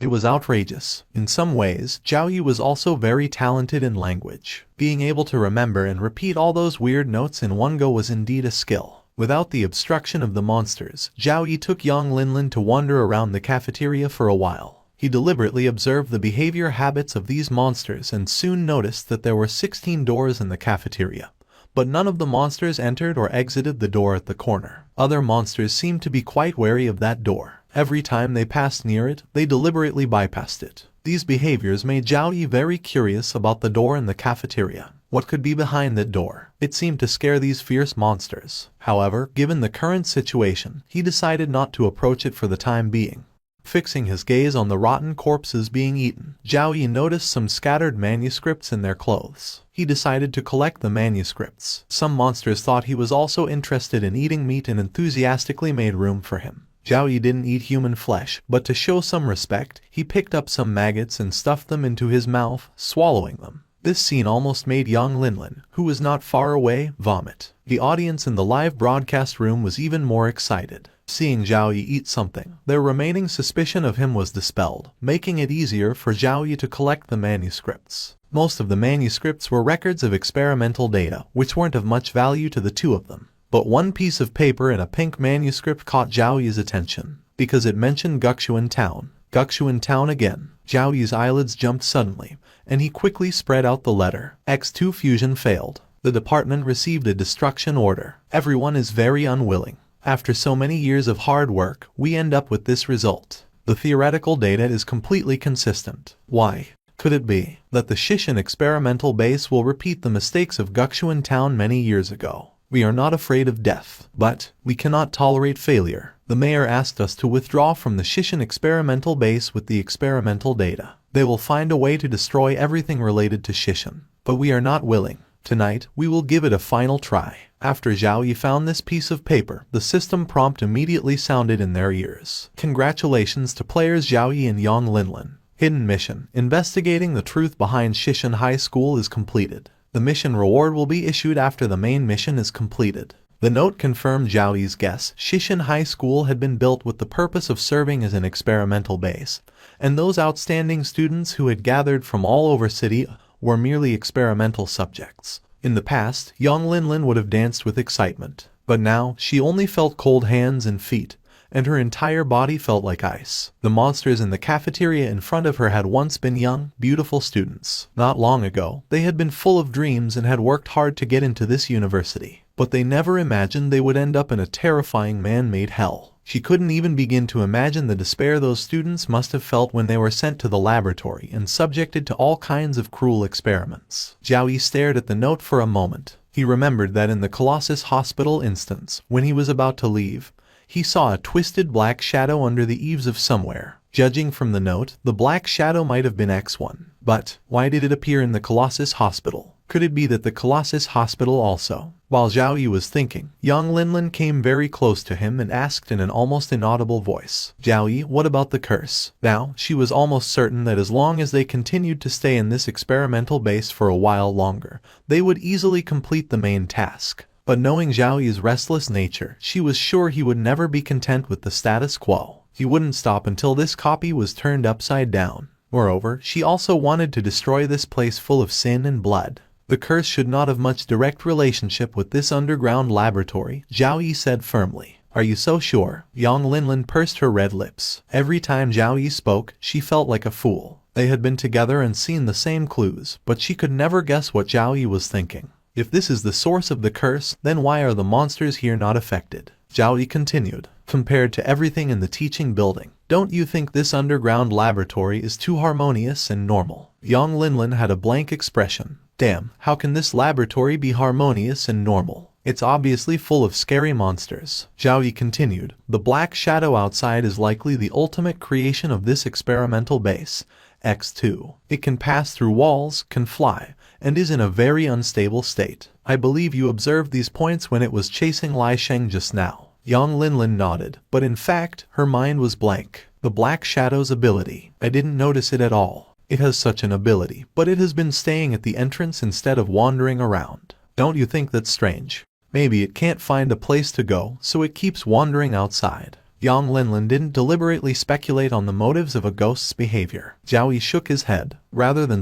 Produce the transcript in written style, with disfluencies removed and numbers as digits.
It was outrageous. In some ways, Zhao Yi was also very talented in language. Being able to remember and repeat all those weird notes in one go was indeed a skill. Without the obstruction of the monsters, Zhao Yi took young Linlin to wander around the cafeteria for a while. He deliberately observed the behavior habits of these monsters and soon noticed that there were 16 doors in the cafeteria. But none of the monsters entered or exited the door at the corner. Other monsters seemed to be quite wary of that door. Every time they passed near it, they deliberately bypassed it. These behaviors made Zhao Yi very curious about the door in the cafeteria. What could be behind that door? It seemed to scare these fierce monsters. However, given the current situation, he decided not to approach it for the time being. Fixing his gaze on the rotten corpses being eaten, Zhao Yi noticed some scattered manuscripts in their clothes. He decided to collect the manuscripts. Some monsters thought he was also interested in eating meat and enthusiastically made room for him. Zhao Yi didn't eat human flesh, but to show some respect, he picked up some maggots and stuffed them into his mouth, swallowing them. This scene almost made young Linlin, who was not far away, vomit. The audience in the live broadcast room was even more excited. Seeing Zhao Yi eat something, their remaining suspicion of him was dispelled, making it easier for Zhao Yi to collect the manuscripts. Most of the manuscripts were records of experimental data, which weren't of much value to the two of them. But one piece of paper in a pink manuscript caught Zhao Yi's attention, because it mentioned Guxuan Town. Guxuan Town again. Zhao Yi's eyelids jumped suddenly, and he quickly spread out the letter. X2 fusion failed. The department received a destruction order. Everyone is very unwilling. After so many years of hard work, we end up with this result. The theoretical data is completely consistent. Why? Could it be that the Shishin experimental base will repeat the mistakes of Guxuan Town many years ago? We are not afraid of death, but we cannot tolerate failure. The mayor asked us to withdraw from the Shishin experimental base with the experimental data. They will find a way to destroy everything related to Shishin, but we are not willing. Tonight, we will give it a final try. After Zhao Yi found this piece of paper, the system prompt immediately sounded in their ears. Congratulations to players Zhao Yi and Yang Linlin. Hidden mission, investigating the truth behind Shishin High School is completed. The mission reward will be issued after the main mission is completed. The note confirmed Zhao Yi's guess. Shishin High School had been built with the purpose of serving as an experimental base, and those outstanding students who had gathered from all over city were merely experimental subjects. In the past, young Linlin would have danced with excitement, but now she only felt cold hands and feet, and her entire body felt like ice. The monsters in the cafeteria in front of her had once been young, beautiful students. Not long ago, they had been full of dreams and had worked hard to get into this university. But they never imagined they would end up in a terrifying man-made hell. She couldn't even begin to imagine the despair those students must have felt when they were sent to the laboratory and subjected to all kinds of cruel experiments. Zhao Yi stared at the note for a moment. He remembered that in the Colossus Hospital instance, when he was about to leave, he saw a twisted black shadow under the eaves of somewhere. Judging from the note, the black shadow might have been X1. But why did it appear in the Colossus Hospital? Could it be that the Colossus Hospital also? While Zhao Yi was thinking, young Linlin came very close to him and asked in an almost inaudible voice, "Zhao Yi, what about the curse?" Now, she was almost certain that as long as they continued to stay in this experimental base for a while longer, they would easily complete the main task. But knowing Zhao Yi's restless nature, she was sure he would never be content with the status quo. He wouldn't stop until this copy was turned upside down. Moreover, she also wanted to destroy this place full of sin and blood. The curse should not have much direct relationship with this underground laboratory, Zhao Yi said firmly. Are you so sure? Yang Linlin pursed her red lips. Every time Zhao Yi spoke, she felt like a fool. They had been together and seen the same clues, but she could never guess what Zhao Yi was thinking. If this is the source of the curse, then why are the monsters here not affected? Zhao Yi continued. Compared to everything in the teaching building, don't you think this underground laboratory is too harmonious and normal? Yang Linlin had a blank expression. Damn, how can this laboratory be harmonious and normal? It's obviously full of scary monsters. Zhao Yi continued. The black shadow outside is likely the ultimate creation of this experimental base, X2. It can pass through walls, can fly, and is in a very unstable state. I believe you observed these points when it was chasing Lai Sheng just now. Yang Linlin nodded, but in fact, her mind was blank. The black shadow's ability. I didn't notice it at all. It has such an ability, but it has been staying at the entrance instead of wandering around. Don't you think that's strange? Maybe it can't find a place to go, so it keeps wandering outside. Yang Linlin didn't deliberately speculate on the motives of a ghost's behavior. Zhao Yi shook his head. Rather than